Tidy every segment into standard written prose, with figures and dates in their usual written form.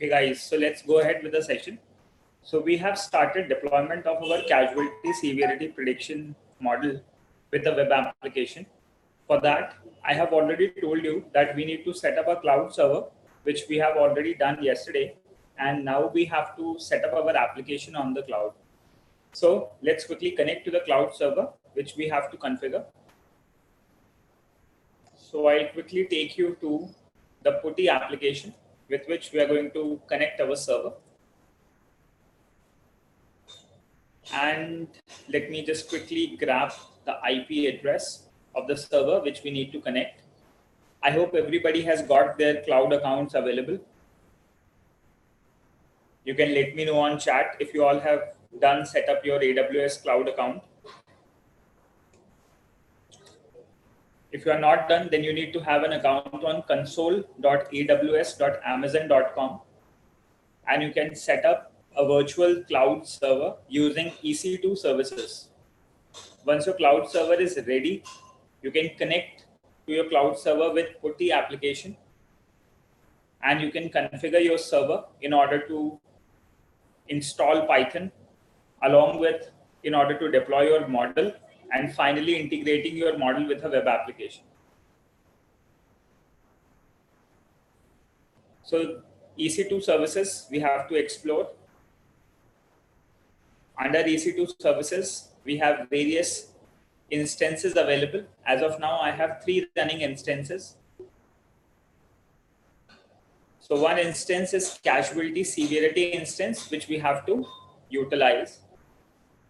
Okay guys, so let's go ahead with the session. So we have started deployment of our casualty severity prediction model with a web application. For that, I have already told you that we need to set up a cloud server, which we have already done yesterday. And now we have to set up our application on the cloud. So let's quickly connect to the cloud server, which we have to configure. So I'll quickly take you to the PuTTY application with which we are going to connect our server. And let me just quickly grab the IP address of the server which we need to connect. I hope everybody has got their cloud accounts available. You can let me know on chat if you all have done set up your AWS cloud account. If you are not done, then you need to have an account on console.aws.amazon.com, and you can set up a virtual cloud server using EC2 services. Once your cloud server is ready, you can connect to your cloud server with PuTTY application, and you can configure your server in order to install Python along with in order to deploy your model, and finally integrating your model with a web application. So EC2 services we have to explore. Under EC2 services, we have various instances available. As of now, I have 3 running instances. So one instance is Casualty Severity instance, which we have to utilize.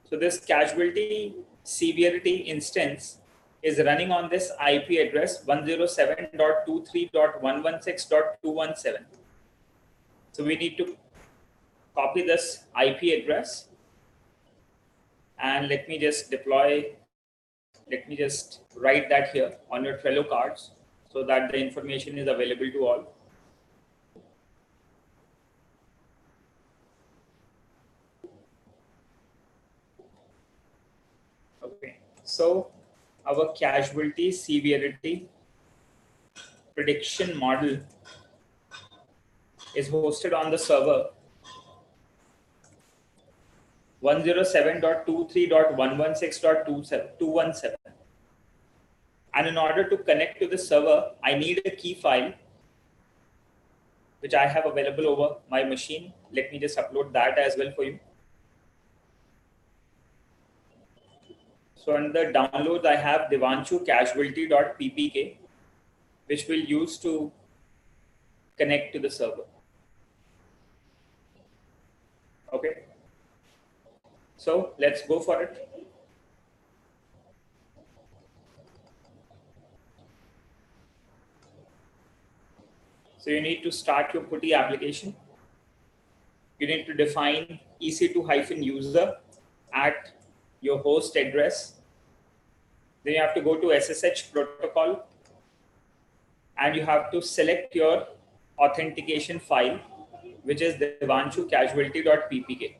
So this Casualty Severity instance is running on this IP address 107.23.116.217. So we need to copy this IP address, and let me just write that here on your Trello cards so that the information is available to all. Okay, so our casualty severity prediction model is hosted on the server 107.23.116.217. And in order to connect to the server, I need a key file which I have available over my machine. Let me just upload that as well for you. So under downloads, I have Devanshu casualty.ppk, which we'll use to connect to the server. Okay. So let's go for it. So you need to start your PuTTY application. You need to define EC2-user at your host address. Then you have to go to SSH protocol, and you have to select your authentication file, which is Devanshu casualty.ppk.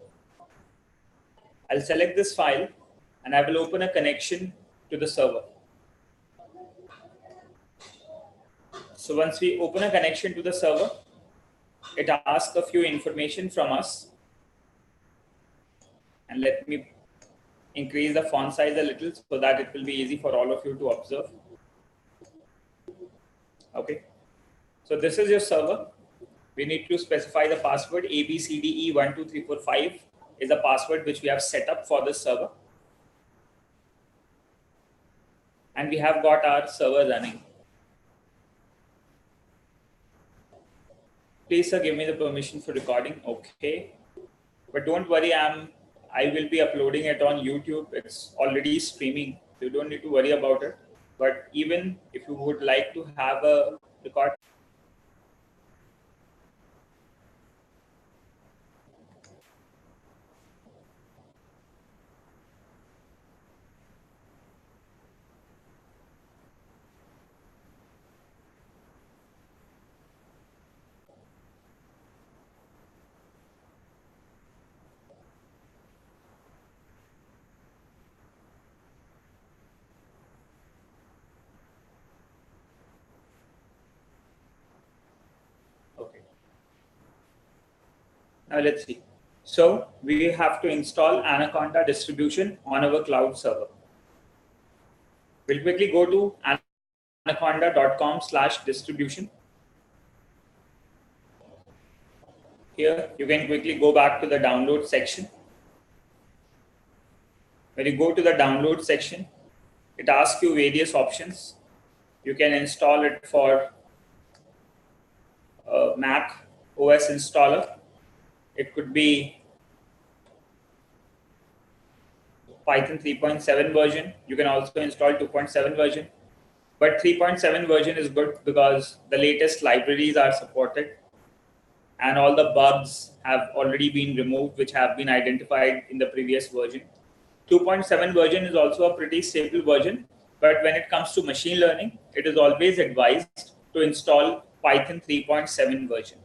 I'll select this file and I will open a connection to the server. So once we open a connection to the server, it asks a few information from us. And let me increase the font size a little so that it will be easy for all of you to observe. Okay. So this is your server. We need to specify the password. ABCDE12345 is the password which we have set up for this server. And we have got our server running. Please, sir, give me the permission for recording. Okay. But don't worry, I will be uploading it on YouTube. It's already streaming. So you don't need to worry about it. But even if you would like to have a record, Now let's see. So we have to install Anaconda distribution on our cloud server. We'll quickly go to anaconda.com/distribution. Here you can quickly go back to the download section. When you go to the download section, it asks you various options. You can install it for Mac OS installer. It could be Python 3.7 version. You can also install 2.7 version. But 3.7 version is good because the latest libraries are supported and all the bugs have already been removed which have been identified in the previous version. 2.7 version is also a pretty stable version, but when it comes to machine learning, it is always advised to install Python 3.7 version.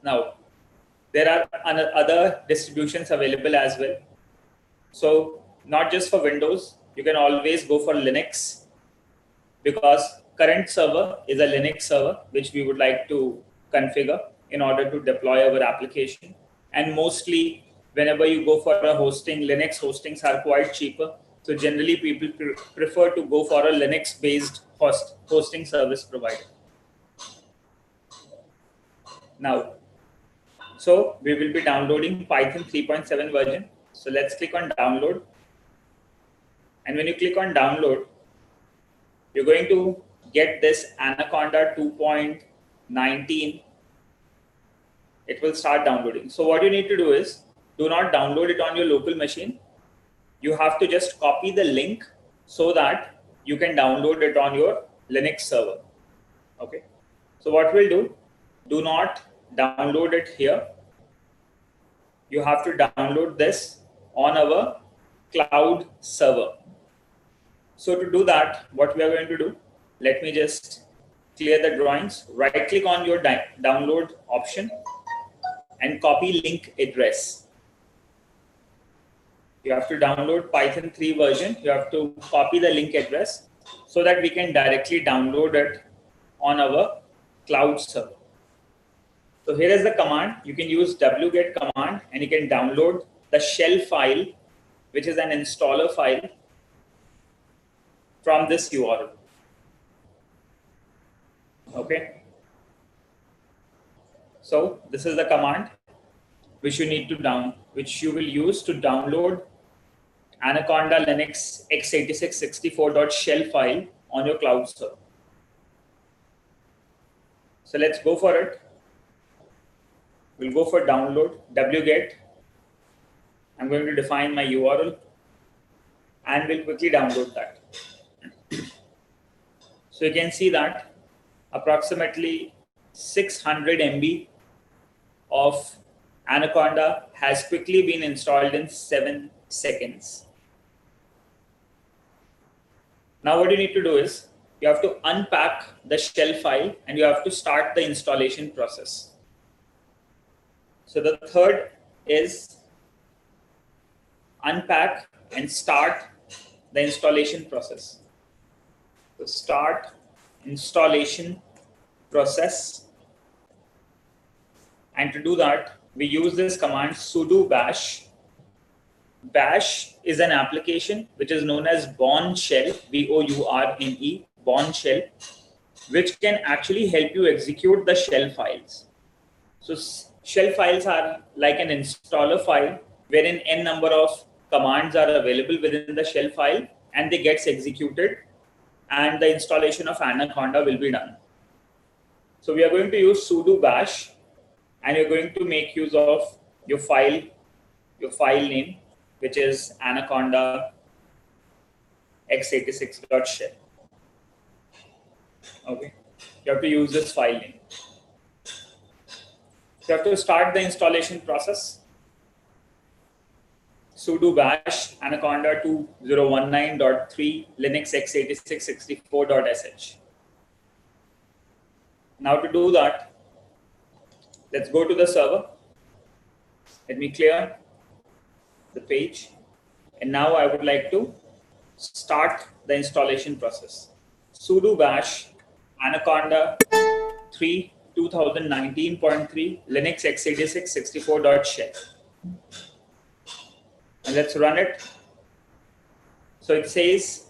Now, there are other distributions available as well. So not just for Windows, you can always go for Linux because current server is a Linux server, which we would like to configure in order to deploy our application. And mostly whenever you go for a hosting, Linux hostings are quite cheaper. So generally people prefer to go for a Linux based hosting service provider. Now, so we will be downloading Python 3.7 version. So let's click on download. And when you click on download, you're going to get this Anaconda 2.19. It will start downloading. So what you need to do is, do not download it on your local machine. You have to just copy the link so that you can download it on your Linux server. Okay. So what we'll do not download it here. You have to download this on our cloud server. So to do that, what we are going to do, let me just clear the drawings, right click on your download option and copy link address. You have to download Python 3 version. You have to copy the link address so that we can directly download it on our cloud server. So here is the command. You can use wget command and you can download the shell file, which is an installer file from this URL. Okay. So this is the command which you need to which you will use to download Anaconda Linux x86-64.shell file on your cloud server. So let's go for it. We'll go for download wget. I'm going to define my URL and we'll quickly download that. So you can see that approximately 600 MB of Anaconda has quickly been installed in 7 seconds. Now what you need to do is you have to unpack the shell file and you have to start the installation process. So the third is unpack and start the installation process. So start installation process. And to do that, we use this command sudo bash. Bash is an application which is known as Bourne shell, B-O-U-R-N-E, Bourne shell, which can actually help you execute the shell files. So shell files are like an installer file wherein n number of commands are available within the shell file and they gets executed and the installation of Anaconda will be done. So we are going to use sudo bash and you're going to make use of your file name, which is Anaconda x86.shell. Okay, you have to use this file name. You have to start the installation process. Sudo bash Anaconda 2019.3 Linux x86-64.sh. Now to do that, let's go to the server. Let me clear the page. And now I would like to start the installation process. Sudo bash Anaconda 3 2019.3 Linux x86 64.shell. And let's run it. So it says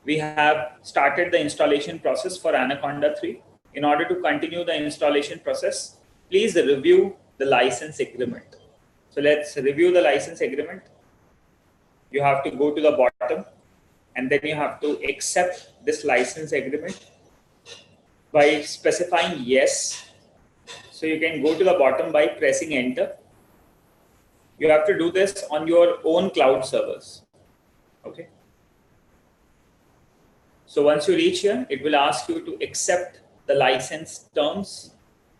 we have started the installation process for Anaconda 3. In order to continue the installation process, please review the license agreement. So let's review the license agreement. You have to go to the bottom and then you have to accept this license agreement by specifying yes. So you can go to the bottom by pressing enter. You have to do this on your own cloud servers. Okay. So once you reach here, it will ask you to accept the license terms,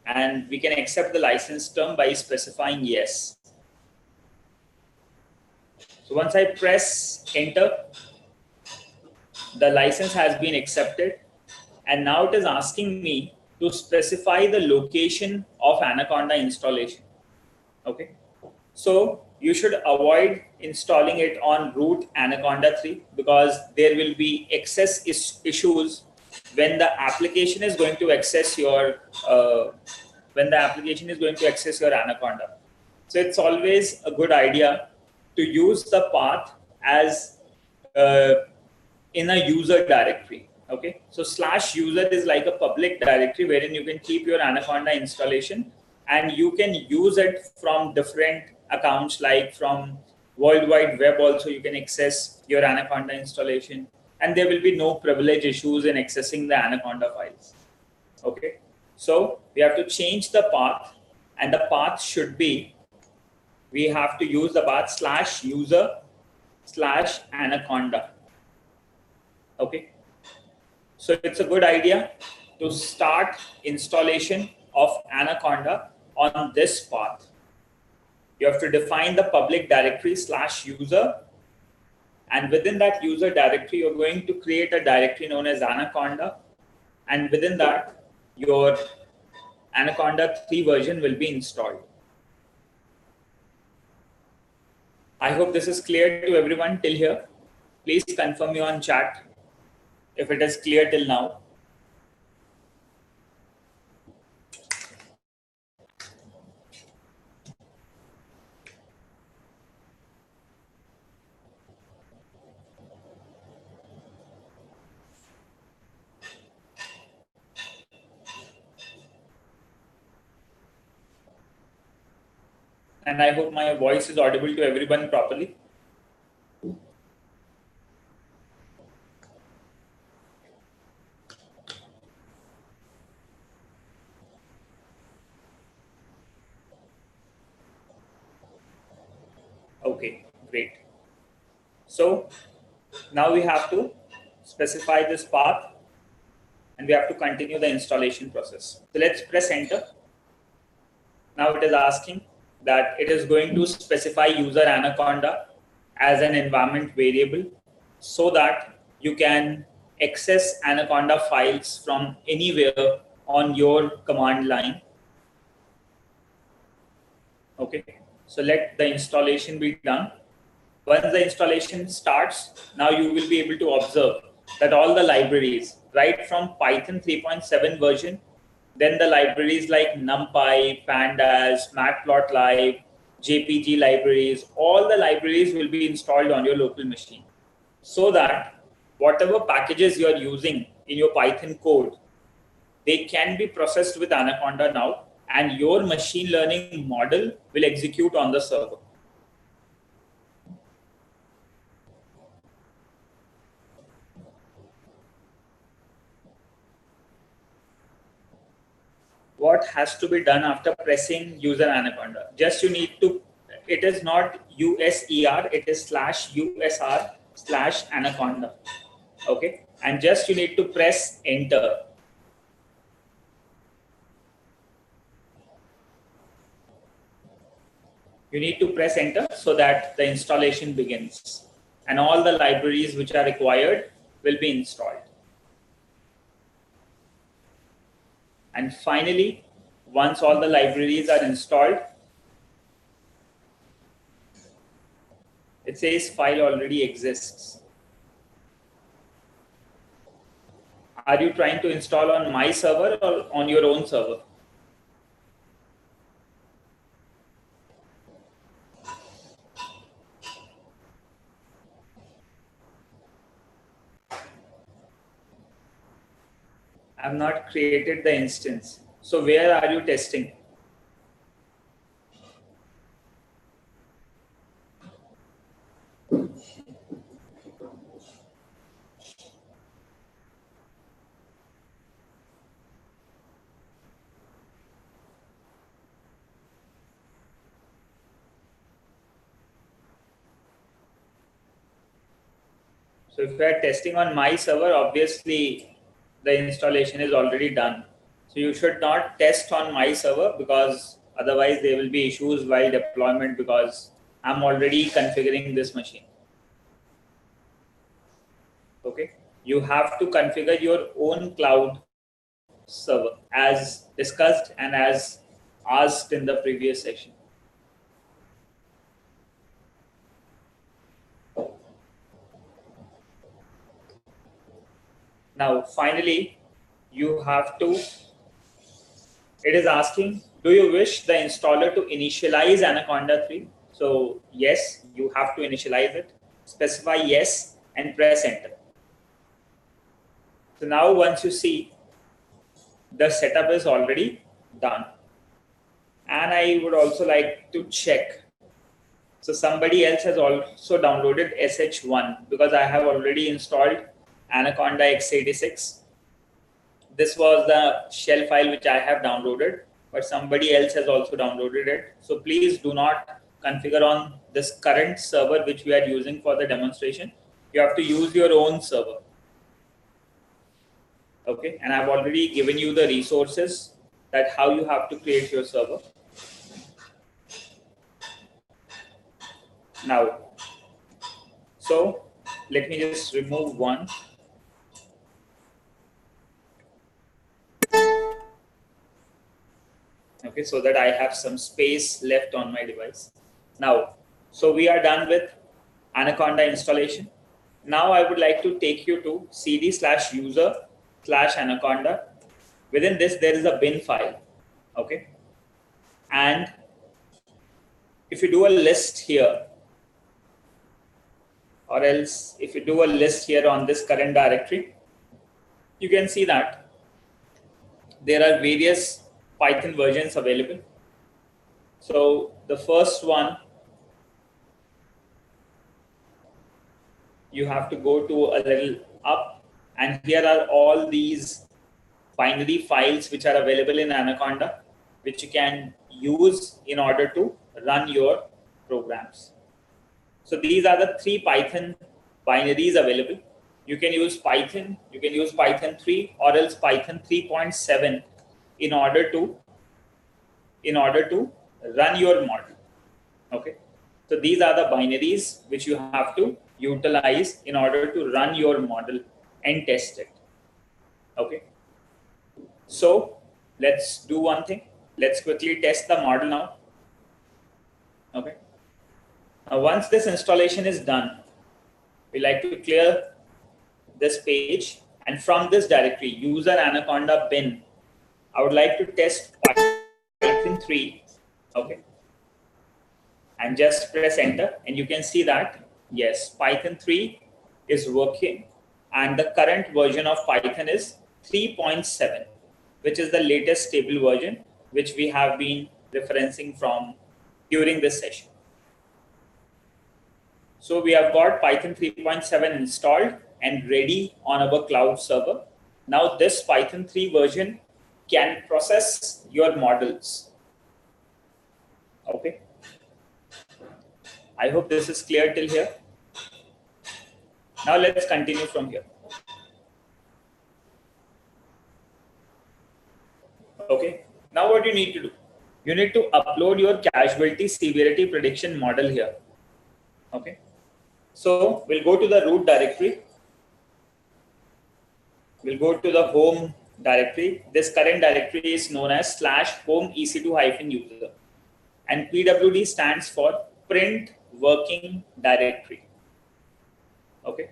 and we can accept the license term by specifying yes. So once I press enter, the license has been accepted, and now it is asking me to specify the location of Anaconda installation. Okay. So you should avoid installing it on root Anaconda 3 because there will be access issues when the application is going to access your Anaconda. So it's always a good idea to use the path as in a user directory. Okay, so /user is like a public directory wherein you can keep your Anaconda installation, and you can use it from different accounts, like from World Wide Web also you can access your Anaconda installation, and there will be no privilege issues in accessing the Anaconda files. Okay, so we have to change the path, and the path should be, we have to use the path /user/Anaconda. Okay, so it's a good idea to start installation of Anaconda on this path. You have to define the public directory /user, and within that user directory, you're going to create a directory known as Anaconda, and within that, your Anaconda 3 version will be installed. I hope this is clear to everyone till here. Please confirm me on chat if it is clear till now. And I hope my voice is audible to everyone properly. Okay, great. So now we have to specify this path and we have to continue the installation process. So let's press enter. Now it is asking that it is going to specify user Anaconda as an environment variable so that you can access Anaconda files from anywhere on your command line. Okay, so let the installation be done. Once the installation starts, now you will be able to observe that all the libraries, right from Python 3.7 version, then the libraries like NumPy, Pandas, Matplotlib, JPG libraries, all the libraries will be installed on your local machine so that whatever packages you are using in your Python code, they can be processed with Anaconda now, and your machine learning model will execute on the server. What has to be done after pressing user Anaconda? Just you need to, it is not user, it is /usr/Anaconda. Okay, and just you need to press enter. You need to press enter so that the installation begins, and all the libraries which are required will be installed. And finally, once all the libraries are installed, it says file already exists. Are you trying to install on my server or on your own server? I've not created the instance. So where are you testing? So if you are testing on my server, obviously the installation is already done. So you should not test on my server, because otherwise there will be issues while deployment, because I'm already configuring this machine. Okay. You have to configure your own cloud server as discussed and as asked in the previous session. Now, finally, you have to, it is asking, do you wish the installer to initialize Anaconda 3? So yes, you have to initialize it, specify yes and press enter. So now once you see, the setup is already done. And I would also like to check. So somebody else has also downloaded SH1, because I have already installed Anaconda x86. This was the shell file which I have downloaded, but somebody else has also downloaded it. So please do not configure on this current server which we are using for the demonstration. You have to use your own server. Okay, and I've already given you the resources that how you have to create your server. Now, so let me just remove one. Okay, so that I have some space left on my device. Now, so we are done with Anaconda installation. Now I would like to take you to cd/user/anaconda. Within this, there is a bin file. Okay, and if you do a list here, or else if you do a list here on this current directory, you can see that there are various Python versions available. So the first one, you have to go to a little up, and here are all these binary files which are available in Anaconda, which you can use in order to run your programs. So these are the 3 Python binaries available. You can use Python, you can use Python 3 or else Python 3.7 in order to run your model. Okay. So these are the binaries which you have to utilize in order to run your model and test it. Okay. So let's do one thing. Let's quickly test the model now. Okay. Now once this installation is done, we like to clear this page, and from this directory, user Anaconda bin, I would like to test Python 3. Okay. And just press enter, and you can see that yes, Python 3 is working, and the current version of Python is 3.7, which is the latest stable version which we have been referencing from during this session. So we have got Python 3.7 installed and ready on our cloud server. Now this Python 3 version can process your models. Okay. I hope this is clear till here. Now let's continue from here. Okay. Now what you need to do, you need to upload your casualty severity prediction model here. Okay. So we'll go to the root directory. We'll go to the home directory. This current directory is known as /home ec2-user, and PWD stands for print working directory. Okay.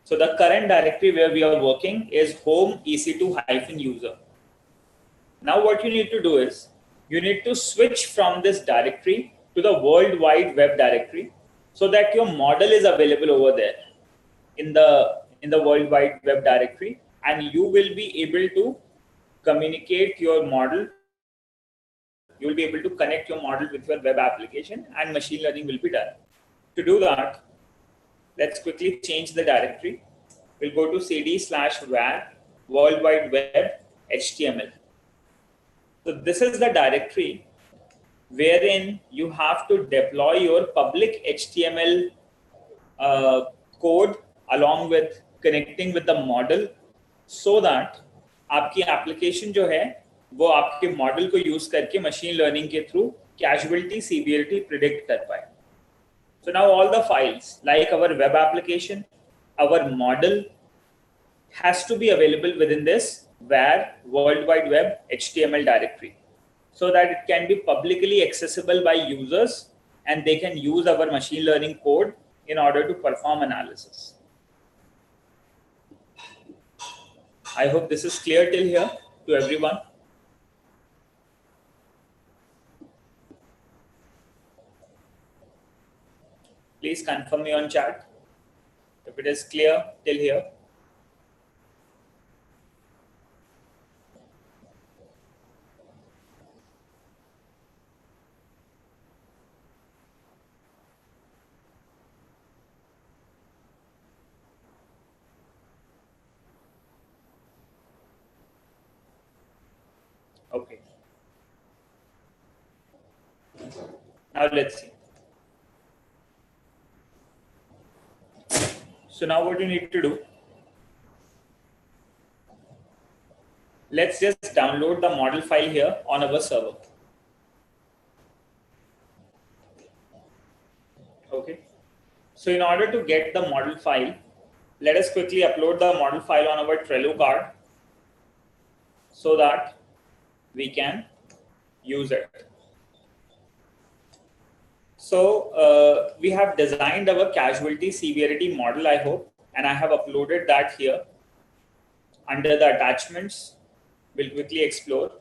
So the current directory where we are working is home ec2-user. Now what you need to do is you need to switch from this directory to the World Wide Web directory, so that your model is available over there in the World Wide Web directory, and you will be able to communicate your model. You will be able to connect your model with your web application, and machine learning will be done. To do that, let's quickly change the directory. We'll go to cd/var World Wide Web HTML. So this is the directory wherein you have to deploy your public HTML code along with connecting with the model, so that आपकी application जो है वो आपके model को use करके machine learning के through casualty severity predict कर पाए. So now all the files like our web application, our model has to be available within this var World Wide Web HTML directory, so that it can be publicly accessible by users and they can use our machine learning code in order to perform analysis. I hope this is clear till here to everyone. Please confirm me on chat if it is clear till here. Okay. Now let's see. So now what you need to do, let's just download the model file here on our server. Okay. So in order to get the model file, let us quickly upload the model file on our Trello card so that we can use it. So we have designed our casualty severity model, I hope, and I have uploaded that here under the attachments. We'll quickly explore.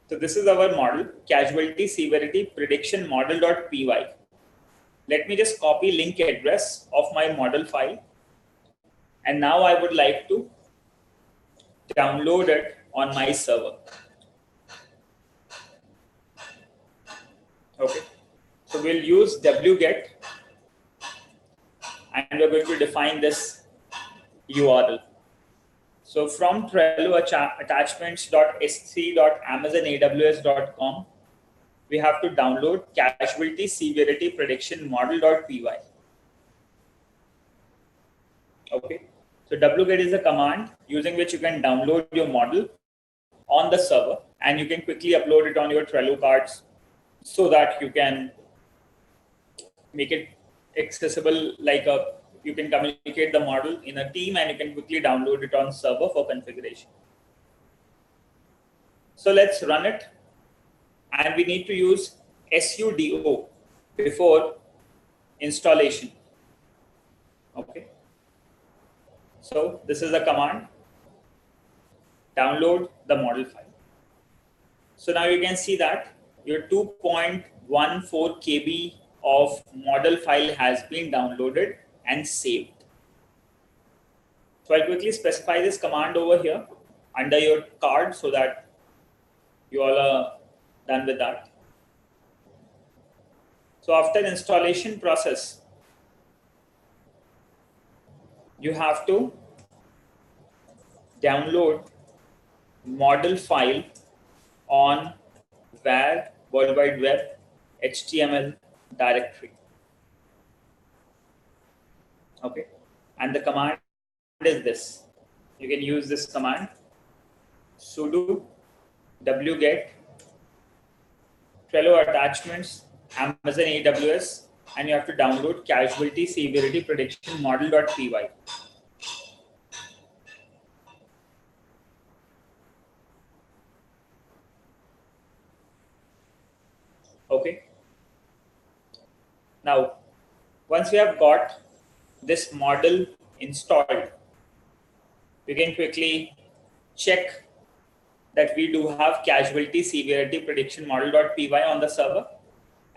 So this is our model, casualty severity prediction model.py. Let me just copy link address of my model file. And now I would like to download it on my server. Okay. So we'll use wget and we're going to define this URL. So from Trello attachments.s3.amazonaws.com, we have to download casualty severity prediction model.py. Okay. So wget is a command using which you can download your model on the server, and you can quickly upload it on your Trello cards so that you can make it accessible, like you can communicate the model in a team and you can quickly download it on server for configuration. So let's run it, and we need to use sudo before installation. Okay. So this is the command, download the model file. So now you can see that your 2.14 KB of model file has been downloaded and saved. So I'll quickly specify this command over here under your card so that you all are done with that. So after installation process, you have to download model file on var World Wide Web HTML directory. Okay, and the command is this. You can use this command, sudo wget Trello attachments Amazon AWS, and you have to download casualty severity prediction model.py. Okay. Now, once we have got this model installed, we can quickly check that we do have casualty severity prediction model.py on the server.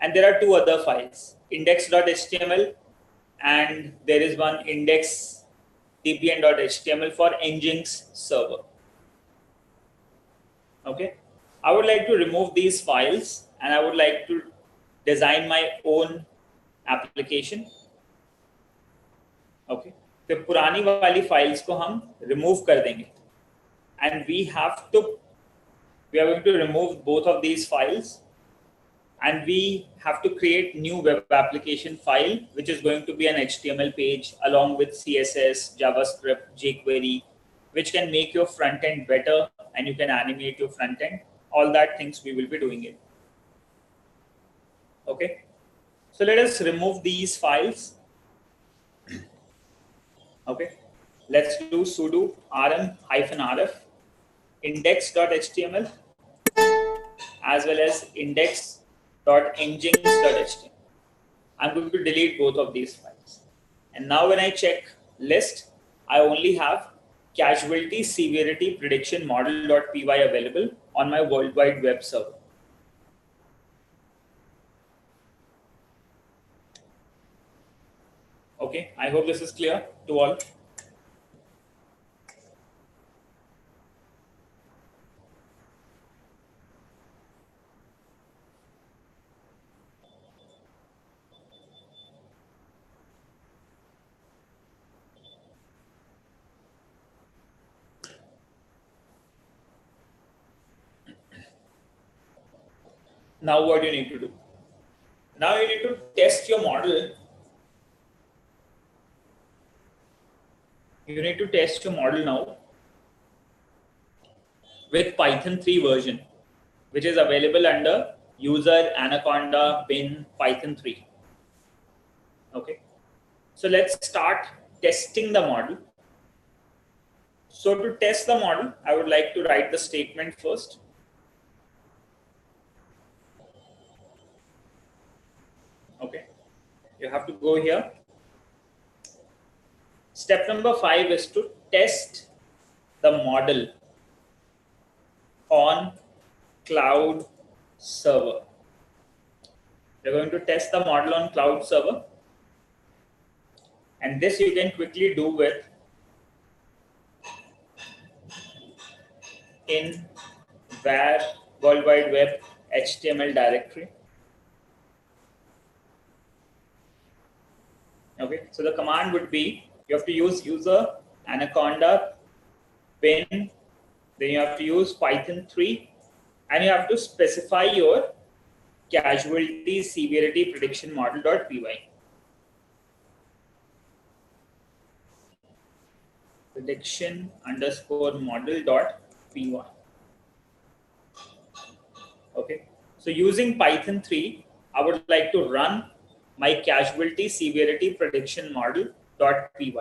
And there are two other files, index.html, and there is one index tpn.html for Nginx server. Okay, I would like to remove these files and I would like to design my own application. Okay, तो पुरानी वाली files को हम remove कर देंगे and we are going to remove both of these files and we have to create new web application file which is going to be an HTML page along with CSS, JavaScript, jQuery, which can make your front end better and you can animate your front end. All that things we will be doing it. Okay, so let us remove these files. Okay, let's do sudo rm-rf index.html as well as index.nginx.html. I'm going to delete both of these files. And now when I check list, I only have Casualty Severity Prediction Model.py available on my World Wide Web server. Okay, I hope this is clear to all. Now what do you need to do? Now you need to test your model. You need to test your model now with Python 3 version, which is available under user Anaconda bin Python 3. Okay, so let's start testing the model. So to test the model, I would like to write the statement first. Okay, you have to go here. Step number 5 is to test the model on cloud server. We're going to test the model on cloud server. And this you can quickly do with in var World Wide Web HTML directory. Okay, so the command would be, you have to use user Anaconda bin, then you have to use Python 3, and you have to specify your Casualty Severity Prediction Model.py. Prediction _ model.py. Okay, so using Python 3, I would like to run my Casualty Severity Prediction Model.py.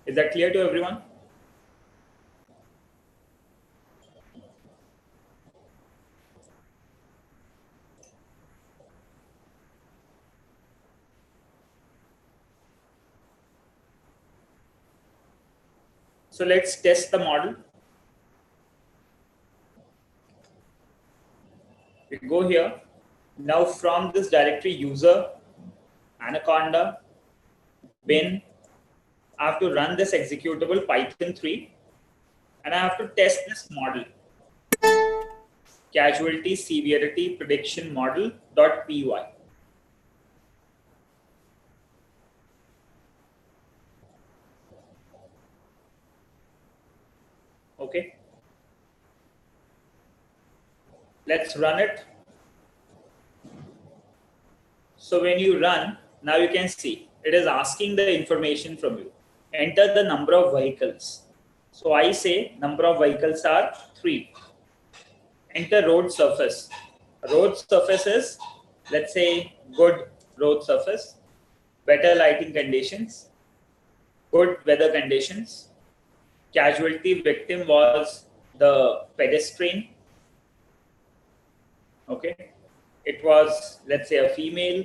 Is that clear to everyone? So let's test the model. We go here. Now from this directory user Anaconda bin, I have to run this executable Python 3 and I have to test this model, Casualty Severity Prediction Model.py. Okay, let's run it. So when you run, now you can see it is asking the information from you. Enter the number of vehicles. So I say number of vehicles are 3. Enter road surface. Road surface is, let's say, good road surface, better lighting conditions, good weather conditions. Casualty victim was the pedestrian. Okay, it was, let's say, a female.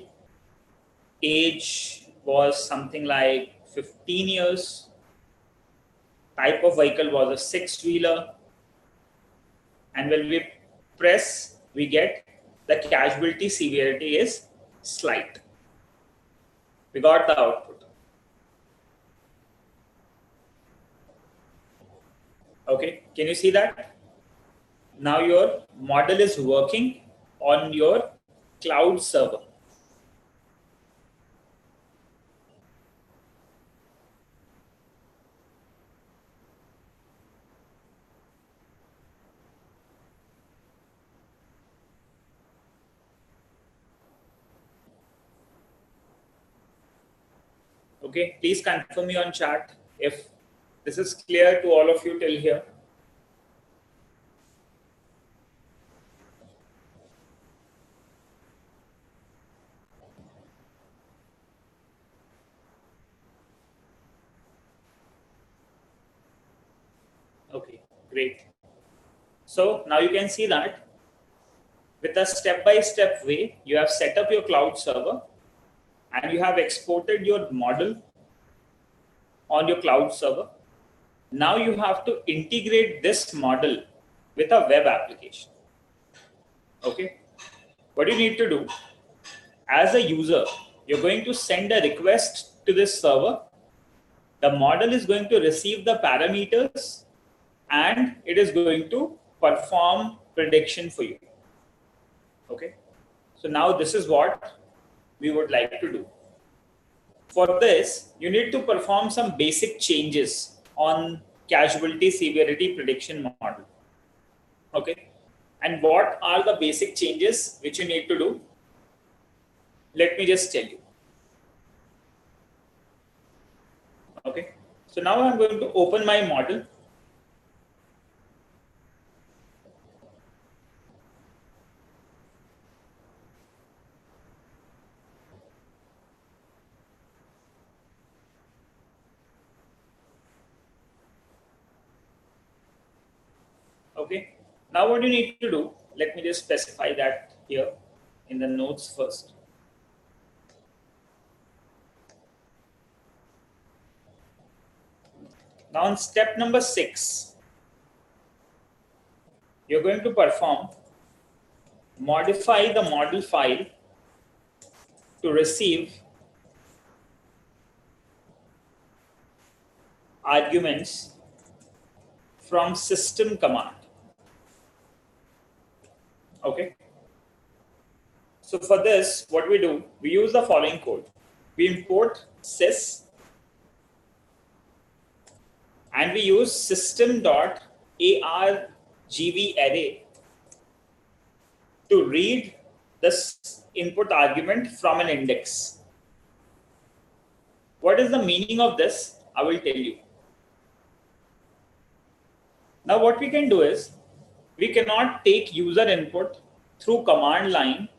Age was something like 15 years. Type of vehicle was a 6-wheeler. And when we press, we get the casualty severity is slight. We got the output. Okay, can you see that? Now your model is working on your cloud server. Okay, please confirm me on chat if this is clear to all of you till here. Okay, great. So now you can see that with a step-by-step way, you have set up your cloud server and you have exported your model on your cloud server. Now you have to integrate this model with a web application. Okay, what you need to do as a user, you're going to send a request to this server. The model is going to receive the parameters and it is going to perform prediction for you. Okay, so now this is what we would like to do. For this, you need to perform some basic changes on casualty severity prediction model. Okay, and what are the basic changes which you need to do? Let me just tell you. Okay, so now I'm going to open my model. Okay, now what you need to do, let me just specify that here in the notes first. Now on step number 6, you're going to perform modify the model file to receive arguments from system command. Okay. So for this, what we do, we use the following code. We import sys and we use system.argv_array to read this input argument from an index. What is the meaning of this? I will tell you. Now what we can do is, we cannot take user input through command line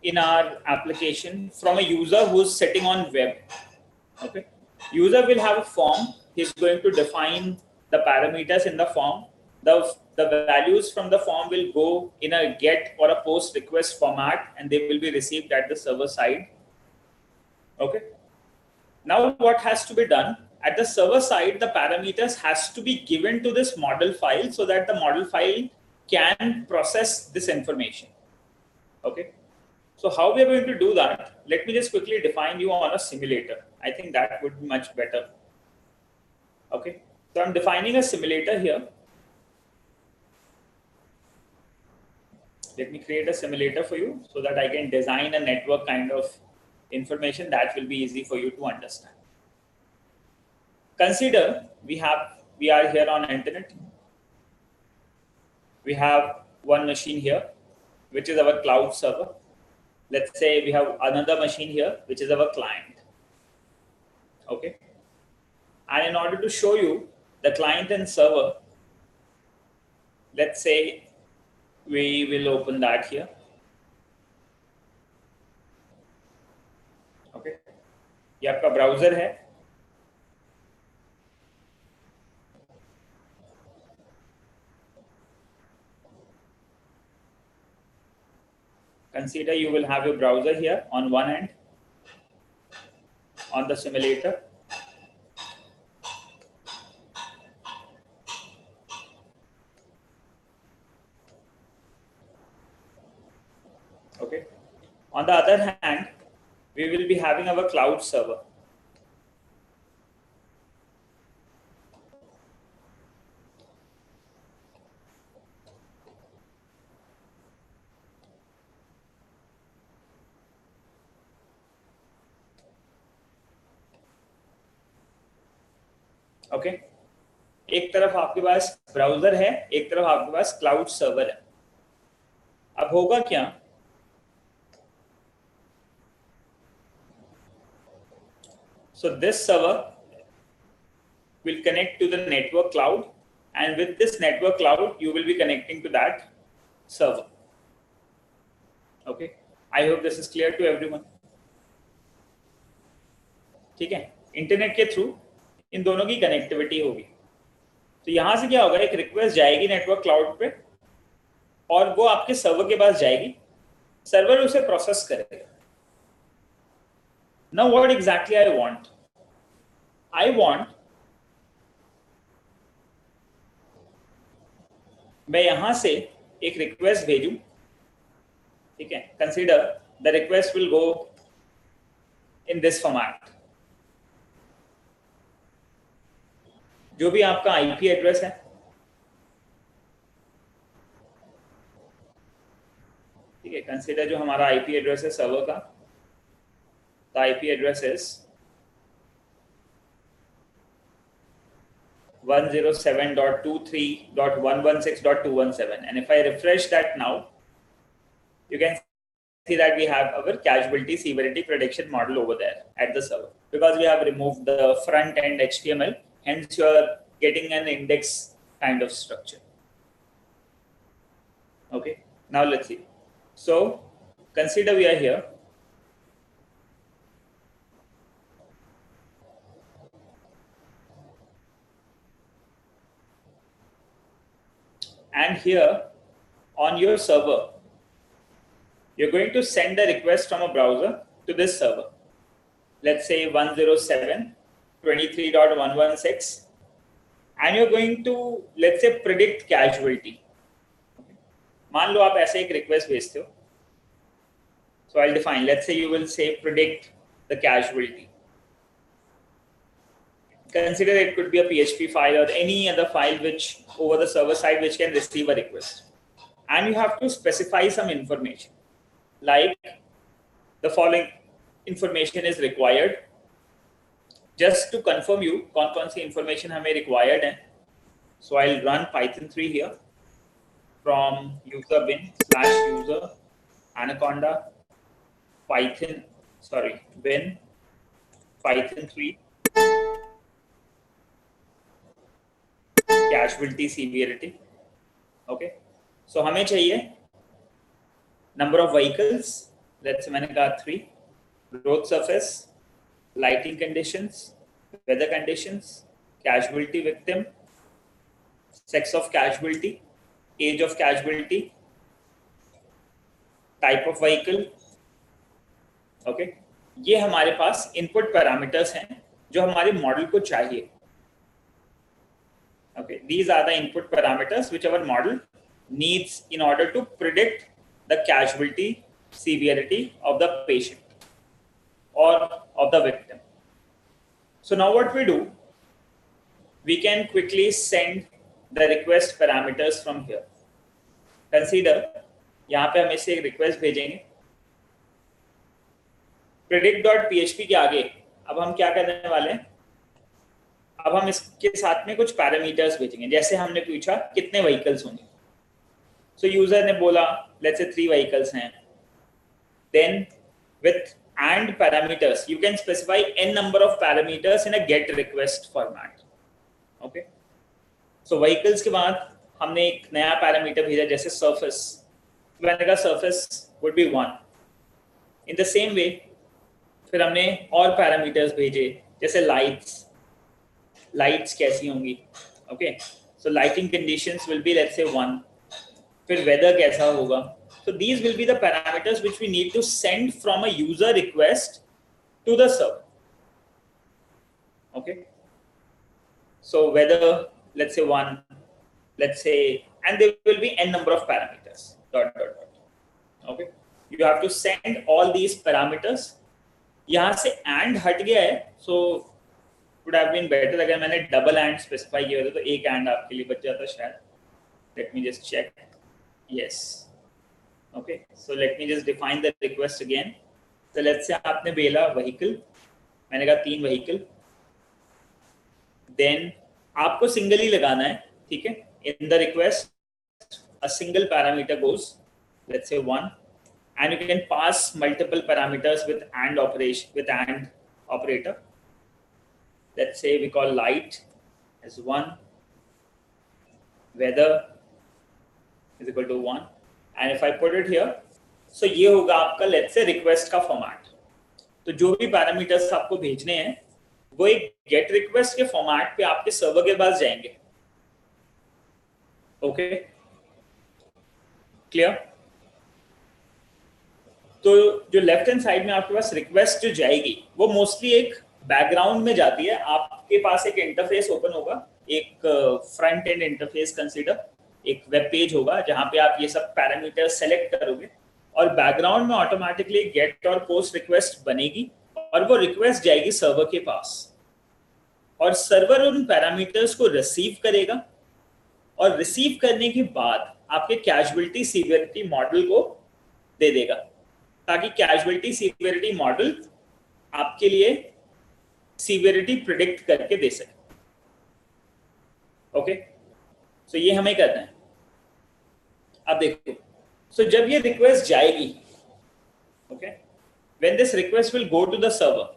in our application from a user who's sitting on web. Okay, user will have a form. He's going to define the parameters in the form. The values from the form will go in a get or a post request format and they will be received at the server side. Okay, now what has to be done? At the server side, the parameters has to be given to this model file so that the model file can process this information. Okay, so how we are going to do that? Let me just quickly define you on a simulator. I think that would be much better. Okay, so I'm defining a simulator here. Let me create a simulator for you so that I can design a network kind of information that will be easy for you to understand. Consider we are here on internet. We have one machine here, which is our cloud server. Let's say we have another machine here, which is our client. Okay. And in order to show you the client and server, let's say we will open that here. Okay. ये आपका browser है. Consider you will have your browser here on one end on the simulator. Okay. On the other hand, we will be having our cloud server. Okay एक तरफ आपके पास browser है, एक तरफ आपके पास क्लाउड सर्वर है. अब होगा क्या, so this server will connect to the network cloud, and with this network cloud you will be connecting to that server. Okay, I hope this is clear to everyone. ठीक है, internet के through इन दोनों की connectivity होगी. तो यहां से क्या होगा, एक रिक्वेस्ट जाएगी नेटवर्क क्लाउड पे और वो आपके सर्वर के पास जाएगी, सर्वर उसे प्रोसेस करेगा. Now what exactly I want मैं यहां से एक रिक्वेस्ट भेजूं. ठीक है, consider the request will go in this format. जो भी आपका आईपी एड्रेस है, ठीक है, कंसीडर जो हमारा आईपी एड्रेस है सर्वर का, the IP address is 107.23.116.217, and if I refresh that now, you can see that we have our casualty severity prediction model over there at the server, because we have removed the front end HTML. Hence, you are getting an index kind of structure. Okay, now let's see. So, consider we are here. And here on your server, you're going to send a request from a browser to this server. Let's say 107.23.116. And you're going to, let's say, predict casualty. मान लो आप ऐसे एक request भेजते हो. So I'll define, let's say you will say predict the casualty. Consider it could be a PHP file or any other file which over the server side which can receive a request. And you have to specify some information. Like the following information is required. Just to confirm you, कौन सी information हमें required है. So I'll run Python 3 here from user bin/user Anaconda bin Python 3 casualty severity. Okay, so हमें चाहिए number of vehicles. Let's say मैंने कहा 3, road surface, lighting conditions, weather conditions, casualty victim, sex of casualty, age of casualty, type of vehicle. Okay, ये हमारे पास input parameters हैं जो हमारे model को चाहिए. Okay, these are the input parameters which our model needs in order to predict the casualty severity of the patient or of the victim. So now what we do, we can quickly send the request parameters from here. Consider, यहाँ पे हम इसे एक request भेजेंगे. predict.php के आगे अब हम क्या करने वाले हैं, अब हम इसके साथ में कुछ पैरामीटर्स भेजेंगे. जैसे हमने पूछा कितने व्हीकल्स होंगे, सो यूजर ने बोला लेट्स से 3 व्हीकल्स हैं. Then with and parameters you can specify n number of parameters in a get request format. Okay, so vehicles के बाद हमने एक नया पैरामीटर भेजा जैसे surface. मैंने कहा surface would be 1. in the same way फिर हमने और पैरामीटर्स भेजे जैसे lights कैसी होंगी. Okay, so lighting conditions will be let's say 1. फिर weather कैसा होगा. So these will be the parameters which we need to send from a user request to the server. Okay, so whether let's say 1, let's say, and there will be n number of parameters. ... Okay, you have to send all these parameters. यहाँ से and हट गया है, so would have been better अगर मैंने double and specify किया होता तो एक and आपके लिए बच जाता शायद. Let me just check. Yes. Okay. So let me just define the request again. So let's say आपने भेजा vehicle, मैंने कहा 3 vehicle. Then आपको single ही लगाना है, ठीक है? In the request, a single parameter goes, let's say 1, and you can pass multiple parameters with AND operation, with AND operator. Let's say we call light as 1, weather is equal to 1, and if I put it here, so ये होगा आपका let's say request का format. तो जो भी parameters आपको भेजने हैं वो एक get request के format पे आपके server के पास जाएंगे. Okay, clear? तो जो लेफ्ट हैंड साइड में आपके पास रिक्वेस्ट जो जाएगी वो मोस्टली एक बैकग्राउंड में जाती है. आपके पास एक इंटरफेस ओपन होगा, एक फ्रंट एंड इंटरफेस कंसीडर, एक वेब पेज होगा जहां पे आप ये सब पैरामीटर सेलेक्ट करोगे और बैकग्राउंड में ऑटोमेटिकली गेट और पोस्ट रिक्वेस्ट बनेगी और वो रिक्वेस्ट जाएगी सर्वर के पास और सर्वर उन पैरामीटर्स को रिसीव करेगा और रिसीव करने के बाद आपके कैजुअलिटी सीवियरिटी मॉडल को दे देगा ताकि कैजुअलिटी सीवियरिटी मॉडल आपके लिए सीवियरिटी प्रिडिक्ट करके दे सके. ओके, सो ये हमें करना है. अब देखो, सो जब ये रिक्वेस्ट जाएगी, okay, when this request will go to the server,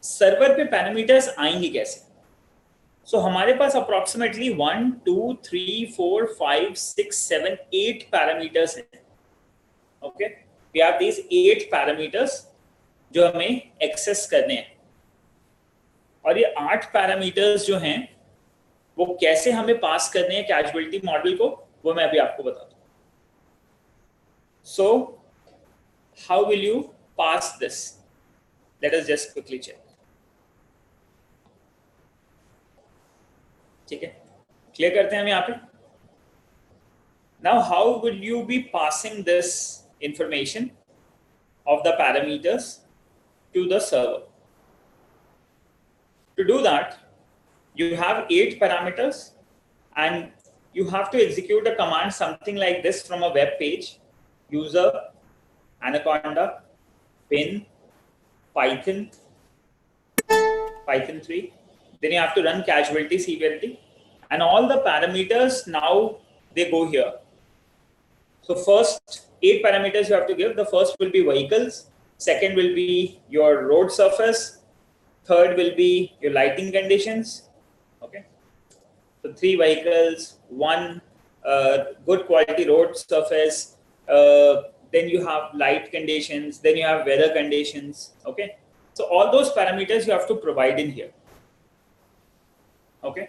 server पे पैरामीटर्स आएंगे कैसे? सो हमारे पास अप्रोक्सीमेटली 1 2 3 4 5 6 7 8 पैरामीटर्स हैं. Okay, we have these 8 parameters जो हमें एक्सेस करने हैं और ये 8 पैरामीटर्स जो हैं वो कैसे हमें पास करने हैं कैजुअलिटी मॉडल को, वो मैं अभी आपको बताता हूँ. So how will you pass this? Let us just quickly check. ठीक है, क्लियर करते हैं हम यहाँ पे. Now how will you be passing this information of the parameters to the server? To do that, you have 8 parameters and you have to execute a command something like this from a web page. User, Anaconda, pin, Python 3. Then you have to run casualty severity and all the parameters now they go here. So first 8 parameters you have to give. The first will be vehicles, second will be your road surface, third will be your lighting conditions. Okay, so 3 vehicles, 1 good quality road surface, then you have light conditions, then you have weather conditions. Okay, so all those parameters you have to provide in here. Okay,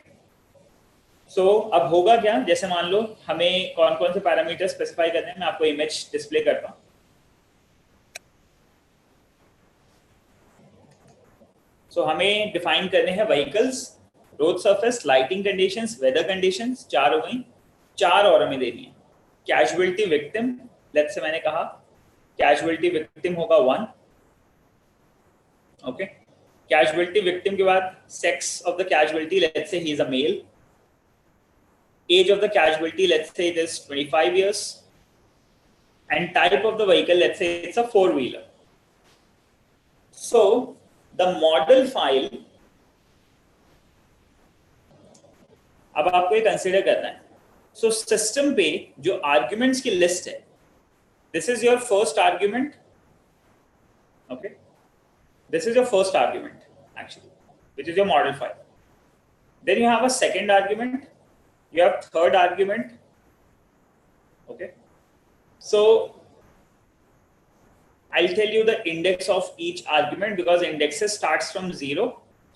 सो अब होगा क्या, जैसे मान लो हमें कौन कौन से parameter specify करने हैं, मैं आपको इमेज डिस्प्ले करता हूँ. सो हमें डिफाइन करने हैं vehicles, road surface, lighting conditions, weather conditions. 4 हो गई, 4 और हमें देनी है. कैजुअलिटी विक्टिम, लेट्स से मैंने कहा कैजुअलिटी विक्टिम होगा 1. ओके, कैजुअलिटी विक्टिम के बाद sex of the casualty, let's say he is a male. Age of the casualty, let's say it is 25 years. And type of the vehicle, let's say it's a 4-wheeler. So the model file, अब आपको ये consider करना है. So system पे जो arguments की list है, this is your first argument. Okay, this is your first argument actually, which is your model file. Then you have a second argument. You have third argument. Okay, so I'll tell you the index of each argument because indexes starts from 0.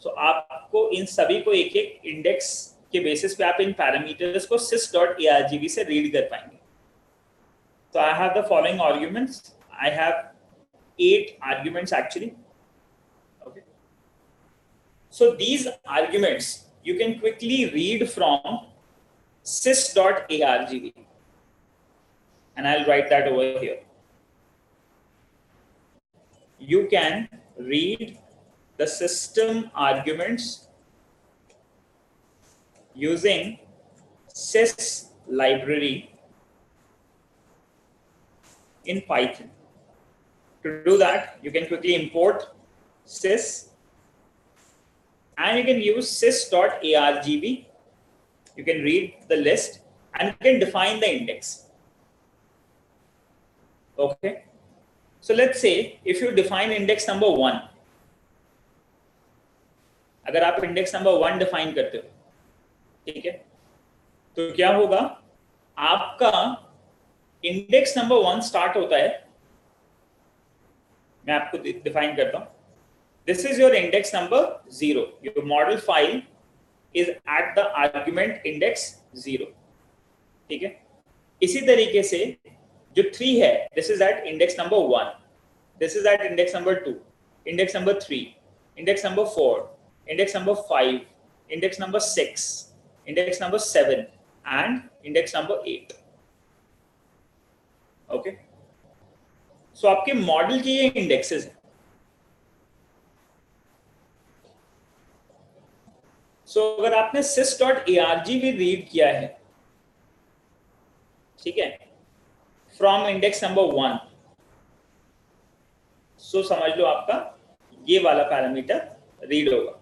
So आपको इन सभी को एक एक index के basis पे आप इन parameters को sys.argv से रीड कर पाएंगे. So I have the following arguments. I have 8 arguments actually. Okay, so these arguments you can quickly read from sys.argv and I'll write that over here. you can read the system arguments using sys library in Python. To do that, you can quickly import sys, and you can use sys.argv. You can read the list and you can define the index. Okay. So let's say if you define index number 1, अगर आप index number 1 define करते हो, ठीक है, तो क्या होगा, आपका index number 1 start होता है, मैं आपको define करता हूँ. This is your index number 0. Your model file is at the argument index 0. ठीक है. इसी तरीके से जो 3 है, this is at index number 1. This is at index number 2, index number 3, index number 4, index number 5, index number 6, index number 7, and index number 8. Okay. So आपके model की ये इंडेक्सेस हैं. So अगर आपने sys.argv रीड किया है, ठीक है, फ्रॉम इंडेक्स नंबर 1, सो समझ लो आपका ये वाला पैरामीटर रीड होगा.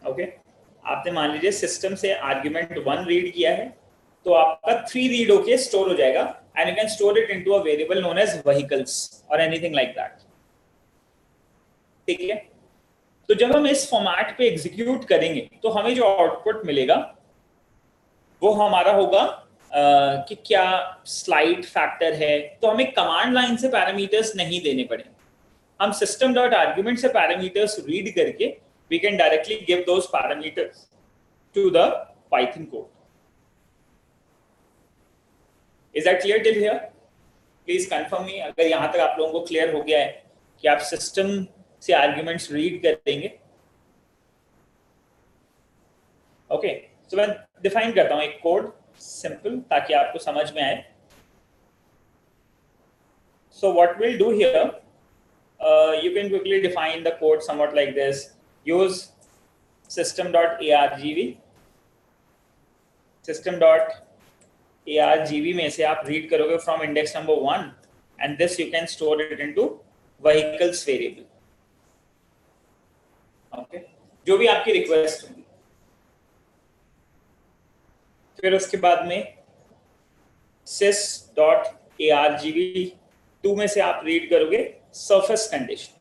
ओके. आपने मान लीजिए सिस्टम से आर्ग्यूमेंट 1 रीड किया है, तो आपका 3 रीड होके स्टोर हो जाएगा, and you can store it into a variable known as vehicles और एनीथिंग लाइक दैट. ठीक है. तो जब हम इस फॉर्मेट पे एग्जीक्यूट करेंगे तो हमें जो आउटपुट मिलेगा वो हमारा होगा कि क्या स्लाइड फैक्टर है. तो हमें कमांड लाइन से पैरामीटर्स नहीं देने पड़ेंगे. हम सिस्टम डॉट आर्ग्यूमेंट से पैरामीटर्स रीड करके we can directly give those parameters to the Python code. Is that clear till here? Please confirm me अगर यहां तक आप लोगों को क्लियर हो गया है कि आप सिस्टम से आर्ग्यूमेंट्स रीड कर देंगे. ओके. सो मैं डिफाइन करता हूं एक कोड सिंपल ताकि आपको समझ में आए. So what will do here, you can quickly define the code somewhat like this. Use system.argv. system.argv में से आप रीड करोगे from index number 1, and this you can store it into vehicles variable. Okay. जो भी आपकी request होगी. फिर उसके बाद में sys.argv2 में से आप रीड करोगे surface condition.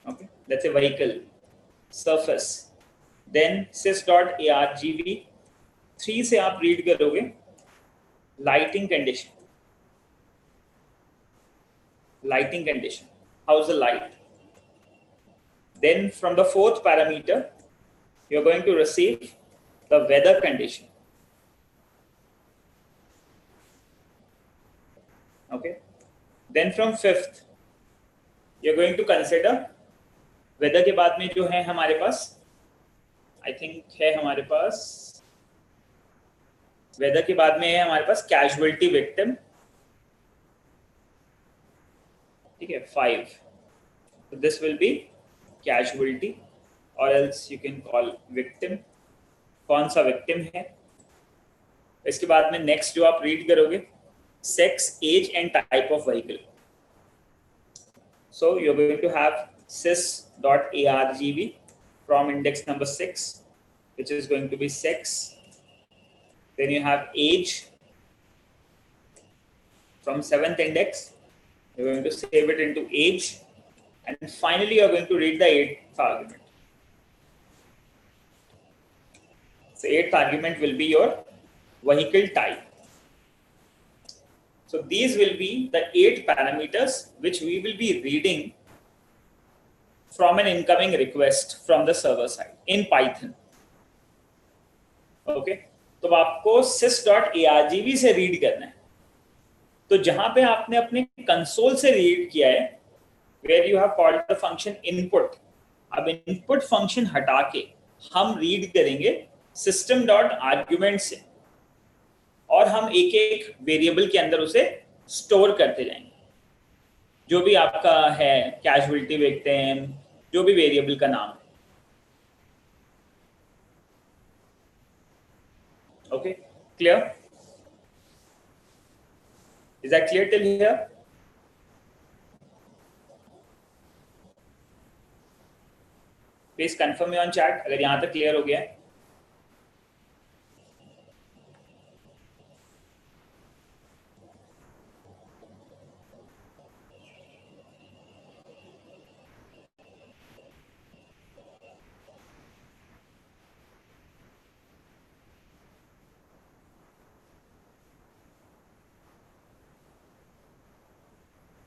Okay, that's a vehicle surface. Then sys.argv3 से आप रीड करोगे lighting condition. Lighting condition. How's the light? Then from the 4th parameter, you're going to receive the weather condition. Okay. Then from 5th, you're going to consider weather के बाद में जो है हमारे पास, I think है हमारे पास weather के बाद में है हमारे पास casualty victim. ठीक है, 5. So this will be casualty, or else you can call victim. कौन सा victim है? इसके बाद में next जो आप read करोगे sex, age and type of vehicle. So you're going to have sys.argv from index number 6, which is going to be sex. Then you have age from 7th index. You're going to save it into age, and finally you're going to read the 8th argument. So 8th argument will be your vehicle type. So these will be the 8 parameters which we will be reading from an incoming request from the server side in Python. Okay. तो आपको sys.argv से read करना है. तो जहां पे आपने अपने कंसोल से रीड किया है, where you have called the function input, अब input function हटा के हम रीड करेंगे system.argument से. और हम एक एक वेरिएबल के अंदर उसे स्टोर करते जाएंगे। जो भी आपका है, कैजुअलिटी देखते हैं, जो भी वेरिएबल का नाम है। Okay, clear? Is that clear till here? Please confirm on chat अगर यहां तक क्लियर हो गया है।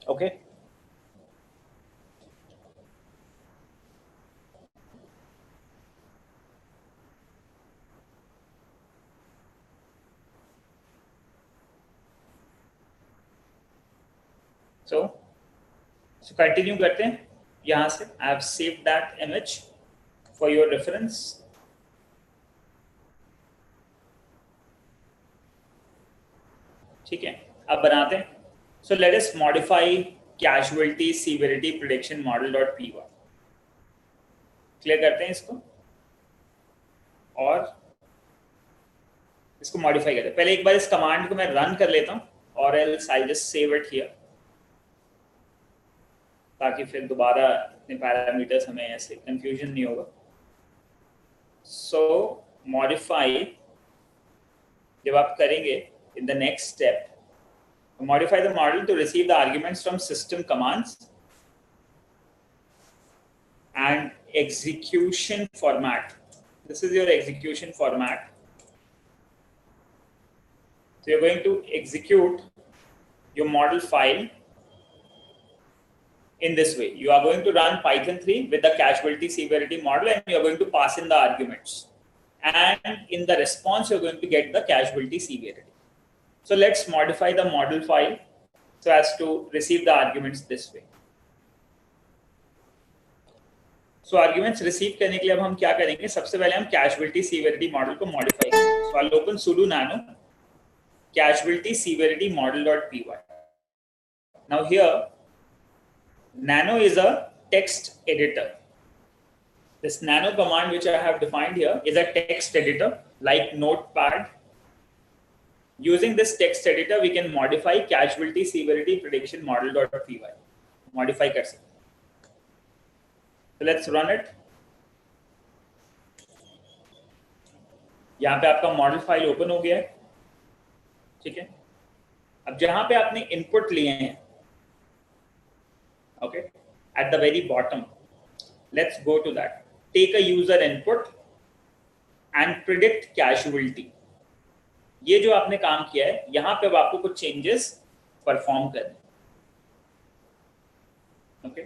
ओके, सो कंटिन्यू करते हैं यहां से। I have saved that image for your reference. ठीक है, अब बनाते हैं। So let us modify casualty severity prediction model dot P Y. Clear करते हैं इसको और इसको मॉडिफाई करते हैं। पहले एक बार इस कमांड को मैं रन कर लेता हूं और else I just save it here, ताकि फिर दोबारा इतने पैरामीटर्स हमें ऐसे कंफ्यूजन नहीं होगा। सो मॉडिफाई जब आप करेंगे in the next step, modify the model to receive the arguments from system commands and execution format. This is your execution format. So you're going to execute your model file in this way. You are going to run Python 3 with the casualty severity model, and you're going to pass in the arguments. And in the response, you're going to get the casualty severity. So let's modify the model file so as to receive the arguments this way. So arguments receive करने के लिए अब हम क्या करेंगे? सबसे पहले हम casualty severity model को modify करेंगे. So I'll open sudo nano casualty severity model.py. Now here, nano is a text editor. This nano command which I have defined here is a text editor like Notepad. Using this text editor, we can modify casualty severity prediction model.py. Modify कर सकते। So let's run it. यहाँ पे आपका model file open हो गया है। ठीक है, अब जहां पे आपने इनपुट लिए हैं, okay, at the very bottom, let's go to that. Take a user input and predict casualty. ये जो आपने काम किया है, यहां पे अब आपको कुछ चेंजेस परफॉर्म करने। Okay,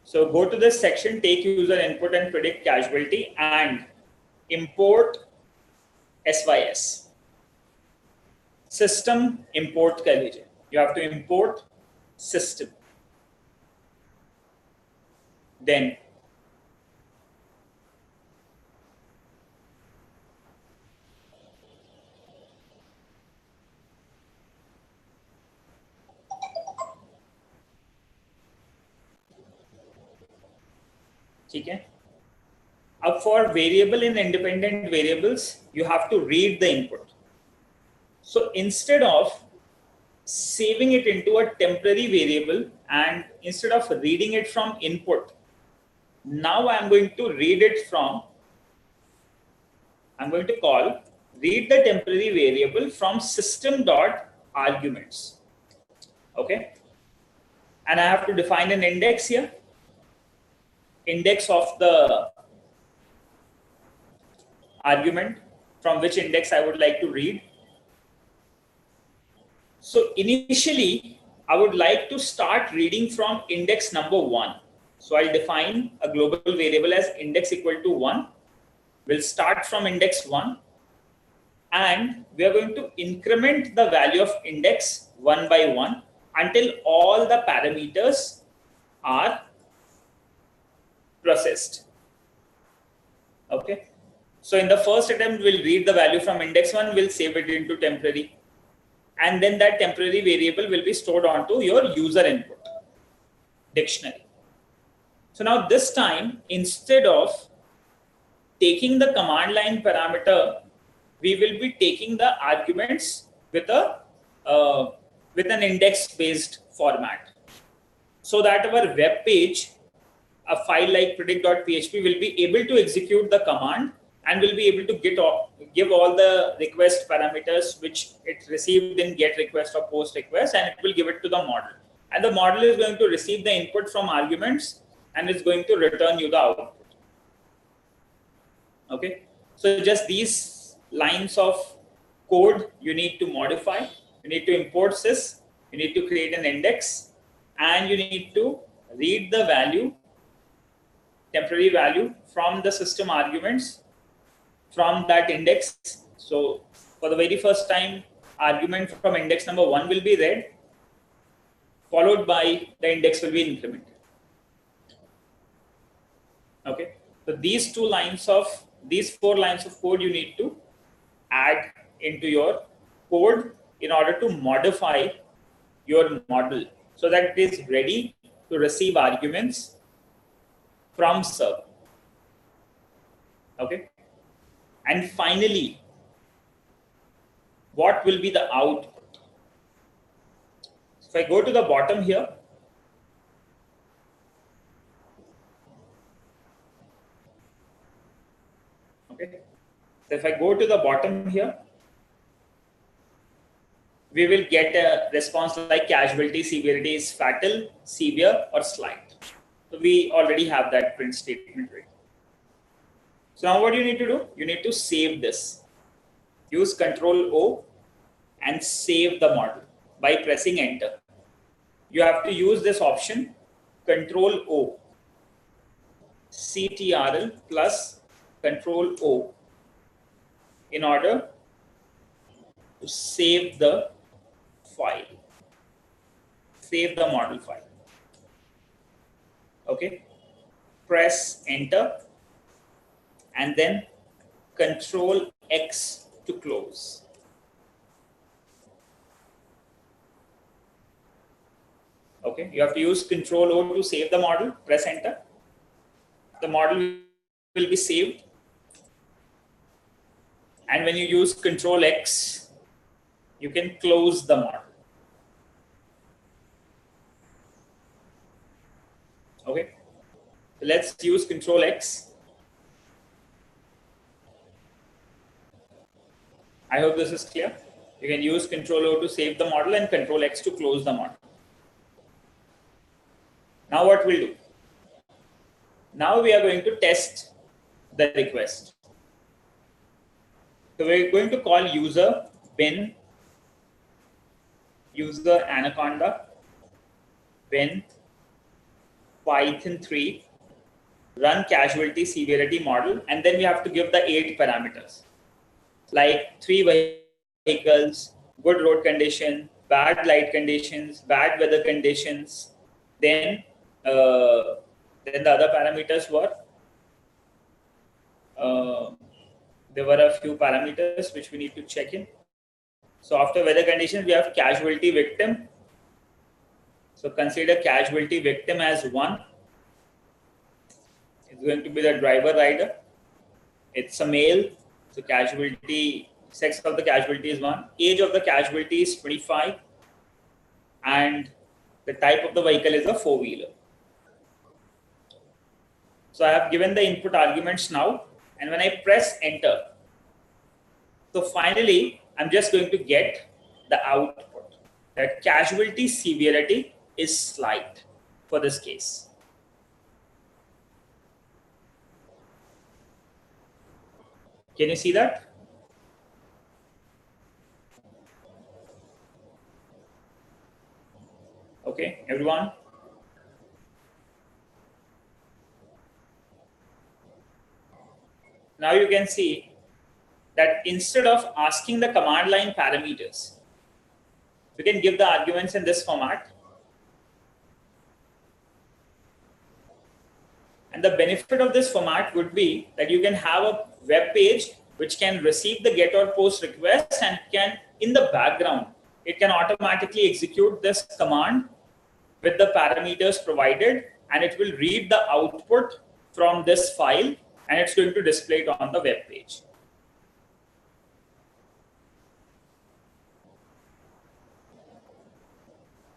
so go to this section, take user input and predict casualty and import SYS system import कर लीजिए। You have to import system, then ठीक है, अब for variable in independent variables you have to read the input. So instead of saving it into a temporary variable and instead of reading it from input, now I'm going to read it from, I'm going to call read the temporary variable from system dot arguments. Okay, and I have to define an index here, index of the argument from which index I would like to read. So initially, I would like to start reading from index number 1. So I'll define a global variable as index equal to 1. We'll start from index 1. And we are going to increment the value of index 1 by 1 until all the parameters are processed. Okay. So in the first attempt, we'll read the value from index 1, we'll save it into temporary. And then that temporary variable will be stored onto your user input dictionary. So now this time, instead of taking the command line parameter, we will be taking the arguments with an index-based format, so that our web page, a file like predict.php, will be able to execute the command and will be able to give all the request parameters which it received in get request or post request, and it will give it to the model. And the model is going to receive the input from arguments and is going to return you the output. Okay, so just these lines of code you need to modify. You need to import sys, you need to create an index, and you need to read the value, temporary value, from the system arguments from that index. So for the very first time, argument from index number 1 will be read, followed by the index will be incremented. Okay, so these 4 lines of code you need to add into your code in order to modify your model so that it is ready to receive arguments from server. Okay, and finally, what will be the output? So if I go to the bottom here, okay, so if I go to the bottom here, we will get a response like casualty, severity is fatal, severe, or slight. So we already have that print statement ready. So now what you need to do? You need to save this. Use Control O and save the model by pressing enter. You have to use this option, Control O, CTRL plus Control O, in order to save the file, save the model file. Okay, press enter and then Control X to close. Okay, you have to use Control O to save the model, press enter. The model will be saved. And when you use Control X, you can close the model. Okay, so let's use Control X. I hope this is clear. You can use Control O to save the model and Control X to close the model. Now what we'll do? Now we are going to test the request. So we're going to call user bin, user Anaconda, bin, Python 3, run casualty severity model, and then we have to give the 8 parameters like 3 vehicles, good road condition, bad light conditions, bad weather conditions. Then the other parameters were there were a few parameters which we need to check in. So after weather conditions, we have casualty victim. So consider casualty victim as 1. It's going to be the driver rider. It's a male. So casualty, sex of the casualty is 1. Age of the casualty is 25. And the type of the vehicle is a 4-wheeler. So I have given the input arguments now. And when I press enter, so finally, I'm just going to get the output that casualty severity is slight for this case. Can you see that? Okay, everyone. Now you can see that instead of asking the command line parameters, we can give the arguments in this format. And the benefit of this format would be that you can have a web page which can receive the get or post request and can, in the background, it can automatically execute this command with the parameters provided, and it will read the output from this file and it's going to display it on the web page.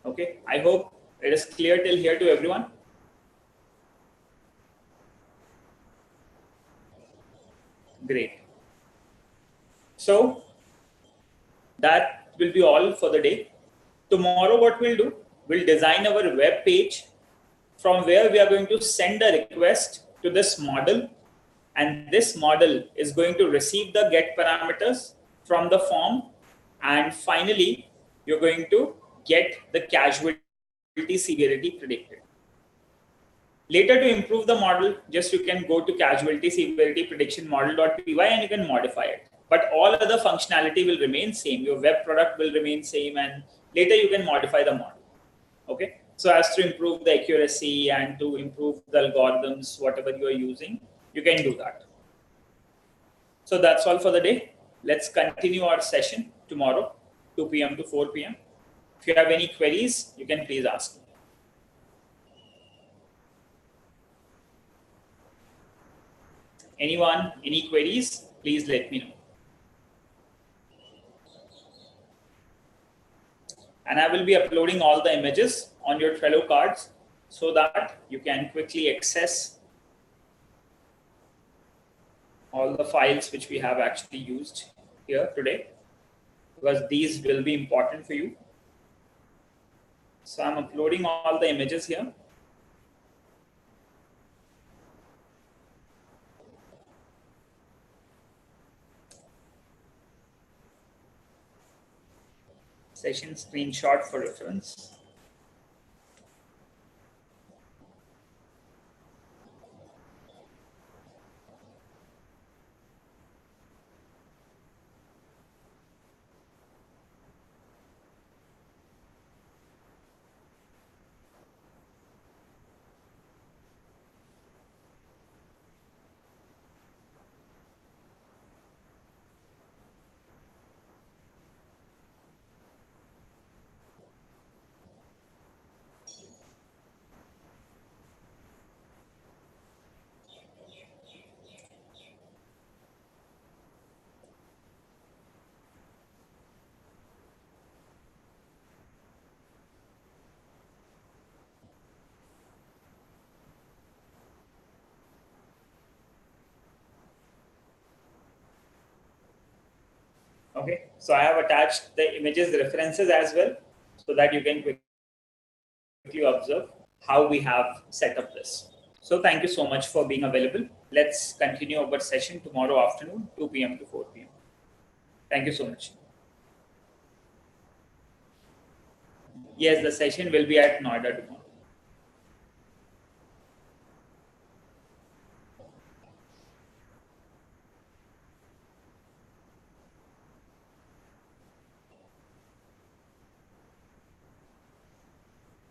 Okay, I hope it is clear till here to everyone. Great. So that will be all for the day. Tomorrow, what we'll do, we'll design our web page from where we are going to send a request to this model, and this model is going to receive the get parameters from the form, and finally you're going to get the casualty severity predicted. Later, to improve the model, just you can go to casualty severity prediction model.py and you can modify it. But all other functionality will remain same. Your web product will remain same, and later you can modify the model. Okay. So as to improve the accuracy and to improve the algorithms, whatever you are using, you can do that. So that's all for the day. Let's continue our session tomorrow, 2 p.m. to 4 p.m. If you have any queries, you can please ask me. Anyone, any queries, please let me know. And I will be uploading all the images on your Trello cards so that you can quickly access all the files which we have actually used here today, because these will be important for you. So I'm uploading all the images here. Session screenshot for reference. Okay, so I have attached the images references as well, so that you can quickly observe how we have set up this. So thank you so much for being available. Let's continue our session tomorrow afternoon, 2 p.m. to 4 p.m. Thank you so much. Yes, the session will be at Noida tomorrow.